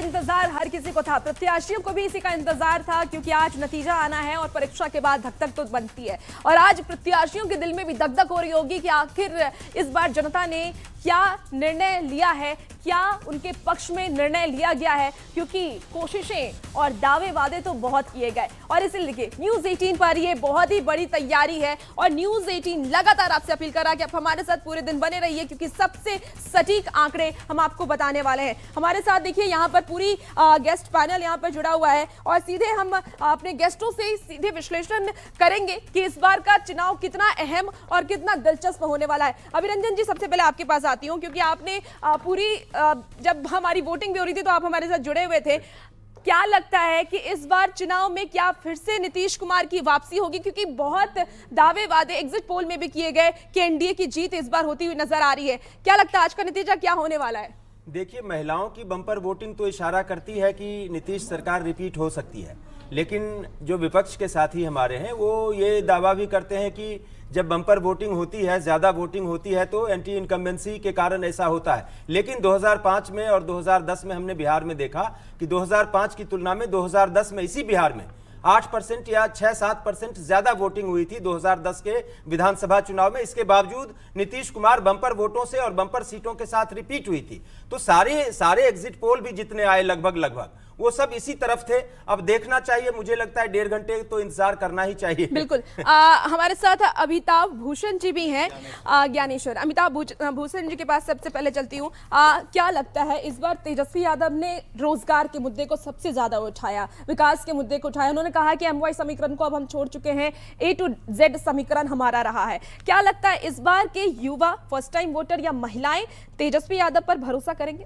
इंतजार हर किसी को था, प्रत्याशियों को भी इसी का इंतजार था, क्योंकि आज नतीजा आना है और परीक्षा के बाद धक धक तो बनती है। और आज प्रत्याशियों के दिल में भी धक धक हो रही होगी कि आखिर इस बार जनता ने क्या निर्णय लिया है, क्या उनके पक्ष में निर्णय लिया गया है, क्योंकि कोशिशें और दावे वादे तो बहुत किए गए। और इसीलिए न्यूज़ 18 पर ये बहुत ही बड़ी तैयारी है और न्यूज़ 18 लगातार आपसे अपील कर रहा है कि आप हमारे साथ पूरे दिन बने रहिए, क्योंकि सबसे सटीक आंकड़े हम आपको बताने वाले हैं। हमारे साथ देखिए यहाँ पर पूरी गेस्ट पैनल यहाँ पर जुड़ा हुआ है और सीधे हम अपने गेस्टों से सीधे विश्लेषण करेंगे कि इस बार का चुनाव कितना अहम और कितना दिलचस्प होने वाला है। अभिरंजन जी, सबसे पहले आपके पास आती हूँ, क्योंकि आपने पूरी जब हमारी वोटिंग भी हो रही थी तो आप हमारे साथ जुड़े हुए थे। क्या लगता है कि इस बार चुनाव में क्या फिर से नीतीश कुमार की वापसी होगी, क्योंकि बहुत दावे वादे एग्जिट पोल में भी किए गए कि एनडीए की जीत इस बार होती हुई नजर आ रही है। क्या लगता है आज का नतीजा क्या होने वाला है? देखिए, महिलाओं की बम्पर वोटिंग तो इशारा करती है कि नीतीश सरकार रिपीट हो सकती है, लेकिन जो विपक्ष के साथी हमारे हैं वो ये दावा भी करते हैं कि जब बम्पर वोटिंग होती है, ज़्यादा वोटिंग होती है तो एंटी इनकम्बेंसी के कारण ऐसा होता है। लेकिन 2005 में और 2010 में हमने बिहार में देखा कि 2005 की तुलना में 2010 में इसी बिहार में 8% या 6-7% ज्यादा वोटिंग हुई थी 2010 के विधानसभा चुनाव में। इसके बावजूद नीतीश कुमार बम्पर वोटों से और बम्पर सीटों के साथ रिपीट हुई थी। तो सारे एग्जिट पोल भी जितने आए लगभग वो सब इसी तरफ थे। अब देखना चाहिए, मुझे लगता है 1.5 घंटे तो इंतजार करना ही चाहिए। बिल्कुल। हमारे साथ अमिताभ भूषण जी भी हैं, ज्ञानेश्वर। अमिताभ भूषण जी के पास सबसे पहले चलती हूँ। क्या लगता है इस बार तेजस्वी यादव ने रोजगार के मुद्दे को सबसे ज्यादा उठाया, विकास के मुद्दे को उठाया। उन्होंने कहा कि MY समीकरण को अब हम छोड़ चुके हैं, A to Z समीकरण हमारा रहा है। क्या लगता है इस बार के युवा, फर्स्ट टाइम वोटर या महिलाएं तेजस्वी यादव पर भरोसा करेंगे?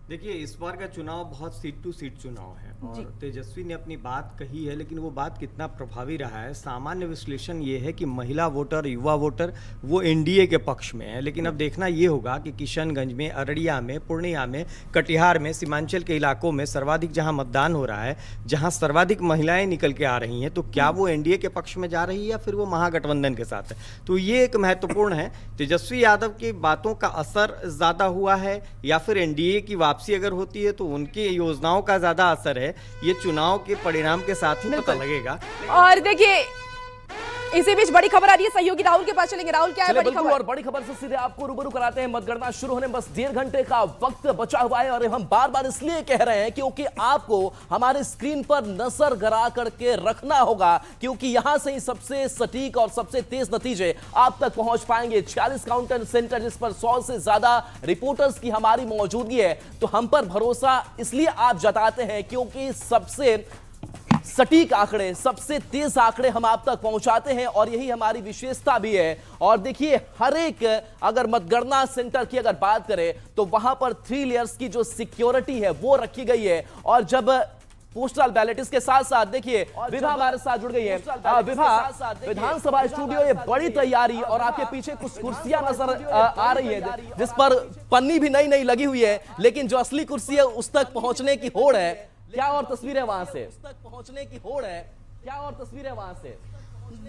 देखिए, इस बार का चुनाव बहुत सीट टू सीट चुनाव है और तेजस्वी ने अपनी बात कही है, लेकिन वो बात कितना प्रभावी रहा है। सामान्य विश्लेषण ये है कि महिला वोटर, युवा वोटर वो एनडीए के पक्ष में है, लेकिन अब देखना ये होगा कि किशनगंज में, अररिया में, पूर्णिया में, कटिहार में, सीमांचल के इलाकों में सर्वाधिक जहां मतदान हो रहा है, जहां सर्वाधिक महिलाएं निकल के आ रही हैं, तो क्या वो एनडीए के पक्ष में जा रही है या फिर वो महागठबंधन के साथ है। तो ये एक महत्वपूर्ण है। तेजस्वी यादव की बातों का असर ज्यादा हुआ है या फिर एनडीए की वापसी अगर होती है तो उनकी योजनाओं का ज्यादा असर है, ये चुनाव के परिणाम के साथ ही पता लगेगा। और देखिए, इसी बीच बड़ी खबर आ रही है, सहयोगी राहुल के पास चलेंगे। राहुल, क्या है बड़ी खबर? और बड़ी खबर से सीधे आपको रूबरू कराते हैं। मतगणना शुरू होने बस 1.5 घंटे का वक्त बचा हुआ है और हम बार बार इसलिए कह रहे हैं क्योंकि आपको हमारे स्क्रीन पर नजर गड़ा करके रखना होगा, क्योंकि यहां से ही सबसे सटीक और सबसे तेज नतीजे आप तक पहुंच पाएंगे। 40 काउंटर सेंटर, जिस पर 100 से ज्यादा रिपोर्टर्स की हमारी मौजूदगी है, तो हम पर भरोसा इसलिए आप जताते हैं क्योंकि सबसे सटीक आंकड़े, सबसे तेज आंकड़े हम आप तक पहुंचाते हैं और यही हमारी विशेषता भी है। और देखिए, हर एक अगर मतगणना सेंटर की अगर बात करें तो वहां पर 3 लेयर्स की जो सिक्योरिटी है वो रखी गई है। और जब पोस्टल बैलेट, इसके साथ साथ देखिए विभा हमारे साथ जुड़ गई है। विभा, विधानसभा स्टूडियो, ये बड़ी तैयारी और आपके पीछे कुछ कुर्सियां नजर आ रही है जिस पर पन्नी भी नई लगी हुई है, लेकिन जो असली कुर्सी है उस तक पहुंचने की होड़ है। क्या और तस्वीरें वहां से तक पहुंचने की होड़ है, क्या और तस्वीरें वहां से?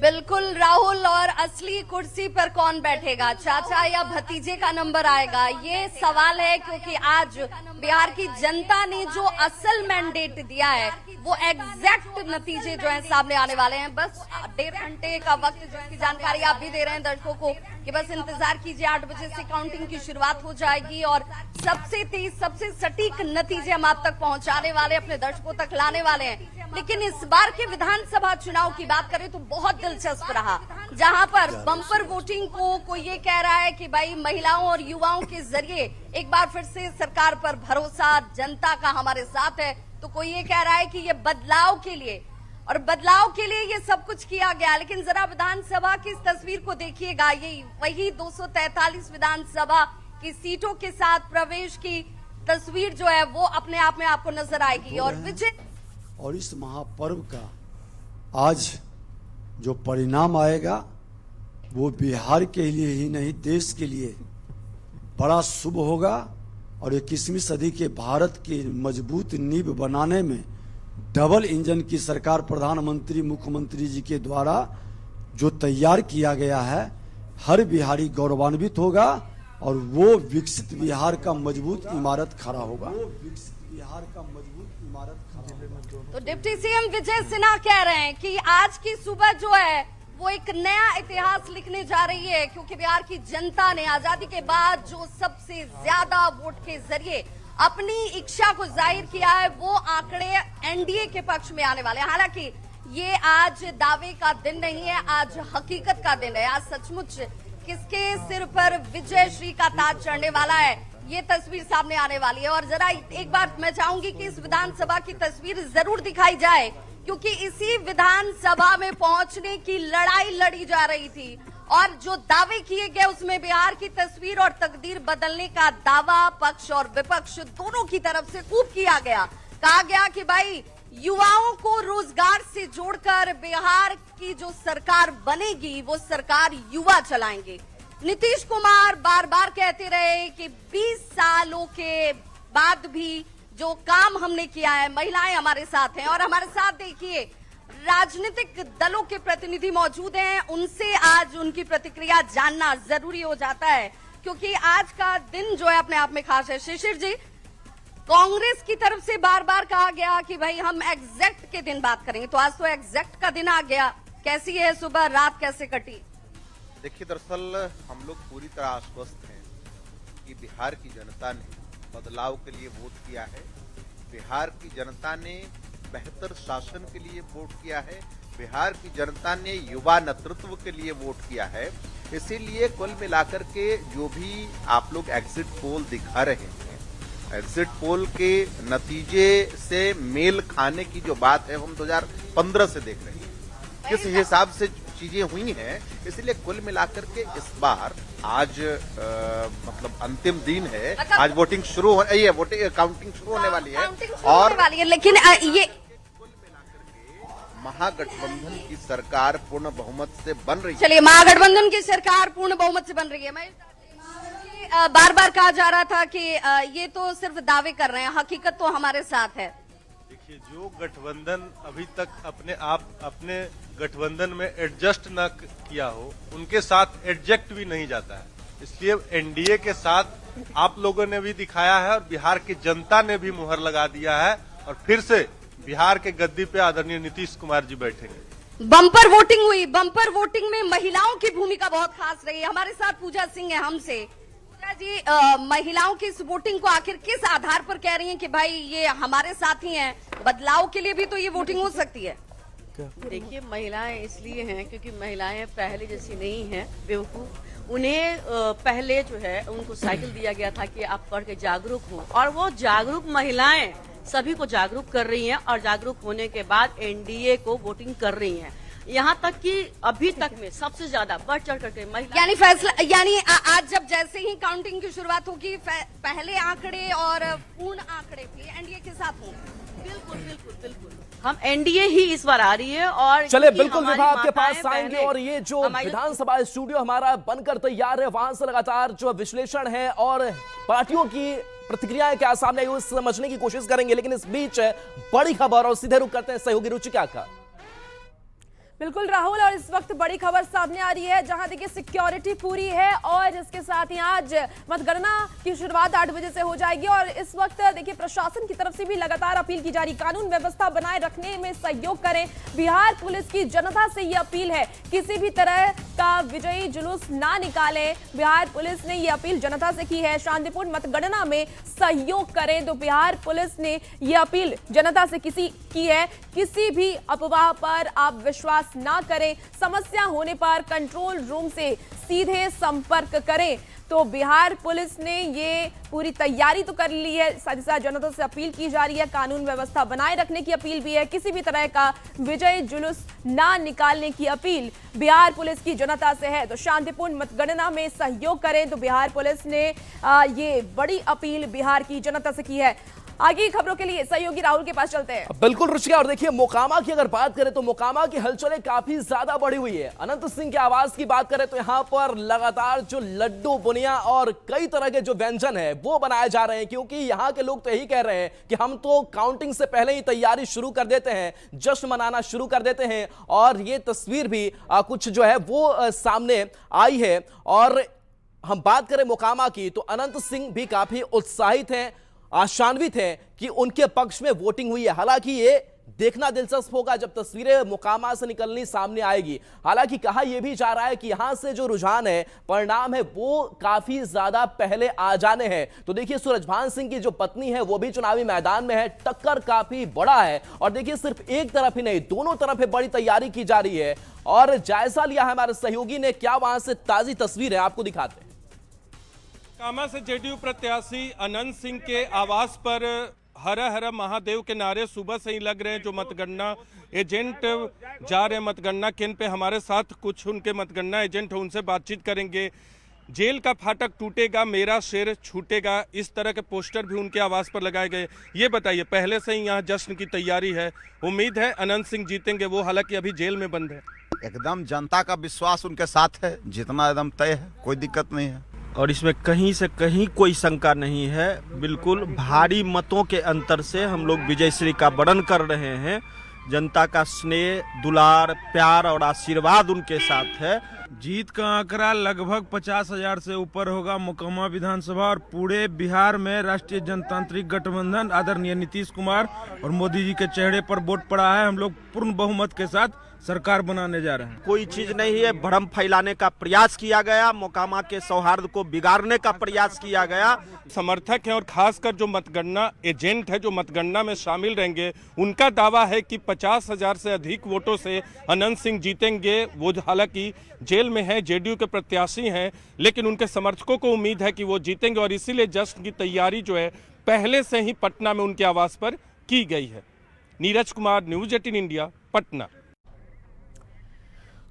बिल्कुल राहुल, और असली कुर्सी पर कौन बैठेगा, चाचा या भतीजे का नंबर आएगा, ये सवाल है। क्योंकि आज बिहार की जनता ने जो असल मैंडेट दिया है वो एग्जैक्ट नतीजे जो है सामने आने वाले हैं। बस 1.5 घंटे का वक्त, जिसकी जानकारी आप भी दे रहे हैं दर्शकों को कि बस इंतजार कीजिए, 8 बजे से काउंटिंग की शुरुआत हो जाएगी और सबसे तेज, सबसे सटीक नतीजे हम आप तक पहुंचाने वाले, अपने दर्शकों तक लाने वाले हैं। लेकिन इस बार के विधानसभा चुनाव की बात करें तो बहुत दिलचस्प रहा, जहां पर बम्पर वोटिंग को कोई ये कह रहा है कि भाई महिलाओं और युवाओं के जरिए एक बार फिर से सरकार पर भरोसा, जनता का हमारे साथ है, तो कोई ये कह रहा है कि ये बदलाव के लिए, और बदलाव के लिए ये सब कुछ किया गया। लेकिन जरा विधानसभा की इस तस्वीर को देखिएगा, ये वही 243 विधानसभा की सीटों के साथ प्रवेश की तस्वीर जो है वो अपने आप में आपको नजर आएगी। और विजय, और इस महापर्व का आज जो परिणाम आएगा वो बिहार के लिए ही नहीं, देश के लिए बड़ा शुभ होगा। और 21वीं सदी के भारत की मजबूत नींव बनाने में डबल इंजन की सरकार, प्रधानमंत्री, मुख्यमंत्री जी के द्वारा जो तैयार किया गया है, हर बिहारी गौरवान्वित होगा और वो विकसित बिहार का मजबूत इमारत खड़ा होगा। बिहार का मजबूत इमारत खड़ा होगा। तो डिप्टी सीएम विजय सिन्हा कह रहे हैं कि आज की सुबह जो है वो एक नया इतिहास लिखने जा रही है, क्योंकि बिहार की जनता ने आजादी के बाद जो सबसे ज्यादा वोट के जरिए अपनी इच्छा को जाहिर किया है, वो आंकड़े एनडीए के पक्ष में आने वाले हैं। हालांकि ये आज दावे का दिन नहीं है, आज हकीकत का दिन है। आज सचमुच किसके सिर पर विजय श्री का ताज चढ़ने वाला है, ये तस्वीर सामने आने वाली है। और जरा एक बार मैं चाहूंगी कि इस विधानसभा की तस्वीर जरूर दिखाई जाए, क्योंकि इसी विधानसभा में पहुंचने की लड़ाई लड़ी जा रही थी और जो दावे किए गए उसमें बिहार की तस्वीर और तकदीर बदलने का दावा पक्ष और विपक्ष दोनों की तरफ से खूब किया गया। कहा गया कि भाई युवाओं को रोजगार से जोड़कर बिहार की जो सरकार बनेगी वो सरकार युवा चलाएंगे। नीतीश कुमार बार बार कहते रहे कि 20 सालों के बाद भी जो काम हमने किया है, महिलाएं हमारे साथ हैं। और हमारे साथ देखिए राजनीतिक दलों के प्रतिनिधि मौजूद हैं, उनसे आज उनकी प्रतिक्रिया जानना जरूरी हो जाता है, क्योंकि आज का दिन जो है अपने आप में खास है। शिशिर जी, कांग्रेस की तरफ से बार बार कहा गया कि भाई हम एग्जैक्ट के दिन बात करेंगे, तो आज तो एग्जैक्ट का दिन आ गया। कैसी है सुबह, रात कैसे कटी? देखिए, दरअसल हम लोग पूरी तरह आश्वस्त हैं कि बिहार की जनता ने बदलाव के लिए वोट किया है। बिहार की जनता ने बेहतर शासन के लिए वोट किया है। बिहार की जनता ने युवा नेतृत्व के लिए वोट किया है। इसीलिए कुल मिलाकर के जो भी आप लोग एग्जिट पोल दिखा रहे हैं, एग्जिट पोल के नतीजे से मेल खाने की जो बात है, हम 2015 से देख रहे हैं किस हिसाब से चीजें हुई हैं। इसलिए कुल मिलाकर के इस बार आज मतलब अंतिम दिन है, आज वोटिंग शुरू हो ये वोटिंग काउंटिंग शुरू होने वाली है और लेकिन ये कुल मिलाकर के महागठबंधन की सरकार पूर्ण बहुमत से बन रही है। चलिए, महागठबंधन की सरकार पूर्ण बहुमत से बन रही है। मैं बार बार कहा जा रहा था कि ये तो सिर्फ दावे कर रहे हैं, हकीकत तो हमारे साथ है। देखिए, जो गठबंधन अभी तक अपने गठबंधन में एडजस्ट न किया हो, उनके साथ एडजेक्ट भी नहीं जाता है। इसलिए एनडीए के साथ आप लोगों ने भी दिखाया है और बिहार की जनता ने भी मुहर लगा दिया है और फिर से बिहार के गद्दी पे आदरणीय नीतीश कुमार जी बैठेंगे। बम्पर वोटिंग हुई, बम्पर वोटिंग में महिलाओं की भूमिका बहुत खास रही है। हमारे साथ पूजा सिंह है हमसे। पूजा जी, महिलाओं की इस वोटिंग को आखिर किस आधार पर कह रही हैं कि भाई ये हमारे साथ ही हैं, बदलाव के लिए भी तो ये वोटिंग हो सकती है? देखिए, महिलाएं इसलिए हैं क्योंकि महिलाएं पहले जैसी नहीं हैं बेवकूफ। उन्हें पहले जो है उनको साइकिल दिया गया था कि आप पढ़ के जागरूक हो, और वो जागरूक महिलाएं सभी को जागरूक कर रही हैं और जागरूक होने के बाद एनडीए को वोटिंग कर रही हैं। यहाँ तक कि अभी तक में सबसे ज्यादा बढ़ चढ़ करके महिला यानी फैसला, यानी आज जब जैसे ही काउंटिंग की शुरुआत होगी, पहले आंकड़े और पूर्ण आंकड़े भी एनडीए के साथ होंगे। बिल्कुल बिल्कुल बिल्कुल, हम एनडीए ही इस बार आ रही है। और चले बिल्कुल विभाग के पास आएंगे और ये जो विधानसभा स्टूडियो हमारा बनकर तैयार है, वहां से लगातार जो विश्लेषण है और पार्टियों की प्रतिक्रियाएं क्या सामने आई, उसे समझने की कोशिश करेंगे। लेकिन इस बीच बड़ी खबर और सीधे रुक करते हैं सहयोगी रुचिका का। बिल्कुल राहुल, और इस वक्त बड़ी खबर सामने आ रही है, जहां देखिए सिक्योरिटी पूरी है और इसके साथ ही आज मतगणना की शुरुआत 8 बजे से हो जाएगी। और इस वक्त देखिए प्रशासन की तरफ से भी लगातार अपील की जा रही, कानून व्यवस्था बनाए रखने में सहयोग करें। बिहार पुलिस की जनता से ये अपील है, किसी भी तरह का विजयी जुलूस ना निकालें। बिहार पुलिस ने ये अपील जनता से की है, शांतिपूर्ण मतगणना में सहयोग करें। तो बिहार पुलिस ने ये अपील जनता से की है, किसी भी अफवाह पर आप विश्वास ना करें, समस्या होने पर कंट्रोल रूम से सीधे संपर्क करें। तो बिहार पुलिस ने ये पूरी तैयारी तो कर ली है, साथ ही साथ जनता से अपील की जा रही है, कानून व्यवस्था बनाए रखने की अपील भी है, किसी भी तरह का विजय जुलूस ना निकालने की अपील बिहार पुलिस की जनता से है। तो शांतिपूर्ण मतगणना में सहयोग करें। तो बिहार पुलिस ने ये बड़ी अपील बिहार की जनता से की है। आगे खबरों के लिए सहयोगी राहुल के पास चलते हैं। बिल्कुल रुचिका, और देखिए मोकामा की अगर बात करें तो मोकामा की हलचलें काफी ज्यादा बढ़ी हुई है। अनंत सिंह के आवास की बात करें तो यहां पर लगातार जो लड्डू बुनिया और कई तरह के जो व्यंजन है वो बनाए जा रहे हैं, क्योंकि यहां के लोग तो यही कह रहे हैं कि हम तो काउंटिंग से पहले ही तैयारी शुरू कर देते हैं, जश्न मनाना शुरू कर देते हैं। और ये तस्वीर भी कुछ जो है वो सामने आई है। और हम बात करें मोकामा की तो अनंत सिंह भी काफी उत्साहित हैं। आशान्वित हैं कि उनके पक्ष में वोटिंग हुई है। हालांकि ये देखना दिलचस्प होगा जब तस्वीरें मोकामा से निकलनी सामने आएगी। हालांकि कहा यह भी जा रहा है कि यहां से जो रुझान है, परिणाम है, वो काफी ज्यादा पहले आ जाने हैं। तो देखिए सूरजभान सिंह की जो पत्नी है वो भी चुनावी मैदान में है, टक्कर काफी बड़ा है। और देखिए सिर्फ एक तरफ ही नहीं, दोनों तरफ है बड़ी तैयारी की जा रही है। और जायजा लिया है हमारे सहयोगी ने, क्या वहां से ताजी तस्वीर है आपको दिखाते हैं। कामा से जेडीयू प्रत्याशी अनंत सिंह के आवास पर हर हर महादेव के नारे सुबह से ही लग रहे हैं। जो मतगणना एजेंट जा रहे हैं मतगणना केंद्र पे, हमारे साथ कुछ उनके मतगणना एजेंट हैं, उनसे बातचीत करेंगे। जेल का फाटक टूटेगा, मेरा शेर छूटेगा, इस तरह के पोस्टर भी उनके आवास पर लगाए गए। ये बताइए, पहले से ही यहाँ जश्न की तैयारी है, उम्मीद है अनंत सिंह जीतेंगे? वो हालांकि अभी जेल में बंद है। एकदम जनता का विश्वास उनके साथ है, जितना एकदम तय है, कोई दिक्कत नहीं है। और इसमें कहीं से कहीं कोई शंका नहीं है, बिल्कुल भारी मतों के अंतर से हम लोग विजयश्री का वरण कर रहे हैं। जनता का स्नेह, दुलार, प्यार और आशीर्वाद उनके साथ है। जीत का आंकड़ा लगभग 50,000 से ऊपर होगा मोकामा विधानसभा और पूरे बिहार में राष्ट्रीय जनतांत्रिक गठबंधन आदरणीय नीतीश कुमार और मोदी जी के चेहरे पर वोट पड़ा है। हम लोग पूर्ण बहुमत के साथ सरकार बनाने जा रहे हैं। कोई चीज नहीं है, भ्रम फैलाने का प्रयास किया गया, मोकामा के सौहार्द को बिगाड़ने का प्रयास किया गया। समर्थक हैं और खासकर जो मतगणना एजेंट है, जो मतगणना में शामिल रहेंगे, उनका दावा है कि 50,000 से अधिक वोटों से अनंत सिंह जीतेंगे। वो हालांकि जेल में है, जेडीयू के प्रत्याशी हैं, लेकिन उनके समर्थकों को उम्मीद है कि वो जीतेंगे और इसीलिए जश्न की तैयारी जो है पहले से ही पटना में उनके आवास पर की गई है। Neeraj Kumar, news 18 India, Patna.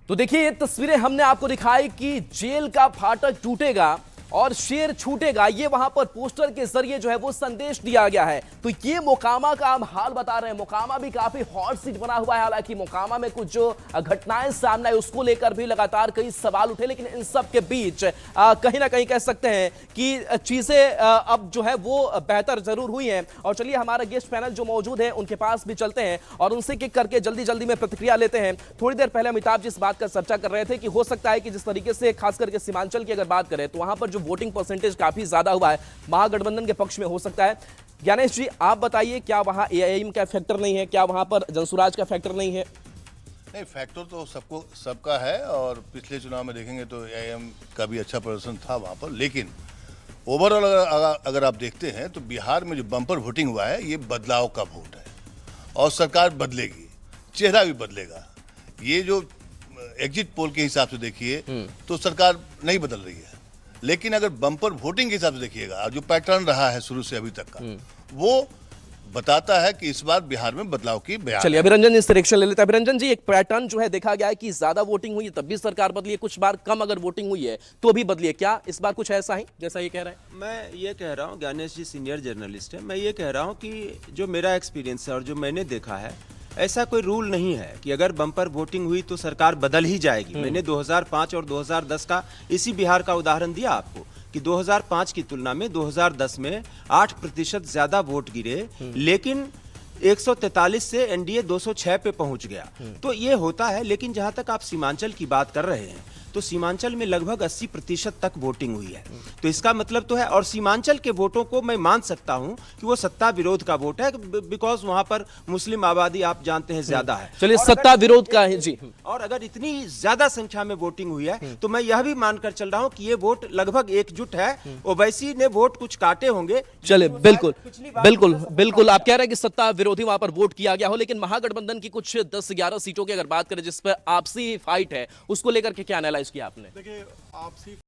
तो देखिए ये तस्वीरें हमने आपको दिखाई कि जेल का फाटक टूटेगा और शेर छूटेगा, ये वहां पर पोस्टर के जरिए जो है वो संदेश दिया गया है। तो ये मोकामा का हम हाल बता रहे हैं। मोकामा भी काफी हॉट सीट बना हुआ है। हालांकि मोकामा में कुछ जो घटनाएं सामने आई उसको लेकर भी लगातार कई सवाल उठे, लेकिन इन सब के बीच कहीं ना कहीं कह सकते हैं कि चीजें अब जो है वो बेहतर जरूर हुई हैं। और चलिए हमारा गेस्ट पैनल जो मौजूद है उनके पास भी चलते हैं और उनसे किक करके जल्दी जल्दी में प्रतिक्रिया लेते हैं। थोड़ी देर पहले अमिताभ जी इस बात का चर्चा कर रहे थे कि हो सकता है कि जिस तरीके से खास करके सीमांचल की अगर बात करें तो वहां पर जो वोटिंग परसेंटेज काफी ज्यादा हुआ है, महागठबंधन के पक्ष में हो सकता है। ज्ञानेश जी आप बताइए, क्या वहां एआईएम का फैक्टर नहीं है? क्या वहां पर जनसुराज का फैक्टर नहीं है? नहीं, फैक्टर तो सबका है और पिछले चुनाव में देखेंगे तो एआईएम का भी अच्छा प्रदर्शन था वहां पर। लेकिन ओवरऑल अगर आप देखते हैं तो बिहार में जो बम्पर वोटिंग हुआ है ये बदलाव का वोट है और सरकार बदलेगी, चेहरा भी बदलेगा। ये जो एग्जिट पोल के हिसाब से देखिए तो सरकार नहीं बदल रही है, लेकिन अगर बम्पर वोटिंग के हिसाब से देखिएगा, जो पैटर्न रहा है शुरू से अभी तक का, वो बताता है कि इस बार बिहार में बदलाव की बयान। चलिए अभिरंजन इस रिएक्शन ले लेते हैं। अभिरंजन जी, एक पैटर्न जो है देखा गया है कि ज्यादा वोटिंग हुई है तब भी सरकार बदली है, कुछ बार कम अगर वोटिंग हुई है तो भी बदली है। क्या इस बार कुछ ऐसा ही जैसा ये कह रहे हैं? मैं ये कह रहा हूँ, ज्ञानेश जी सीनियर जर्नलिस्ट है, मैं ये कह रहा हूँ कि जो मेरा एक्सपीरियंस है और जो मैंने देखा है, ऐसा कोई रूल नहीं है कि अगर बम्पर वोटिंग हुई तो सरकार बदल ही जाएगी। मैंने 2005 और 2010 का इसी बिहार का उदाहरण दिया आपको कि 2005 की तुलना में 2010 में 8% ज्यादा वोट गिरे, लेकिन 143 से एनडीए 206 पे पहुंच गया। तो ये होता है। लेकिन जहां तक आप सीमांचल की बात कर रहे हैं तो सीमांचल में लगभग 80% तक वोटिंग हुई है। तो इसका मतलब तो है, और सीमांचल के वोटों को मैं मान सकता हूं कि वो सत्ता विरोध का वोट है, बिकॉज वहां पर मुस्लिम आबादी आप जानते हैं ज्यादा है। चलिए सत्ता विरोध का है जी। और अगर इतनी ज्यादा संख्या में वोटिंग हुई है तो मैं यह भी मानकर चल रहा हूं कि ये वोट लगभग एकजुट है। ओवैसी ने वोट कुछ काटे होंगे। चले बिल्कुल बिल्कुल बिल्कुल आप कह रहे हैं कि सत्ता विरोधी वहां पर वोट किया गया हो, लेकिन महागठबंधन की कुछ 10-11 सीटों की अगर बात करें जिस पर आपसी फाइट है, उसको लेकर के क्या एनालाइज किया आपने? देखिए आपसी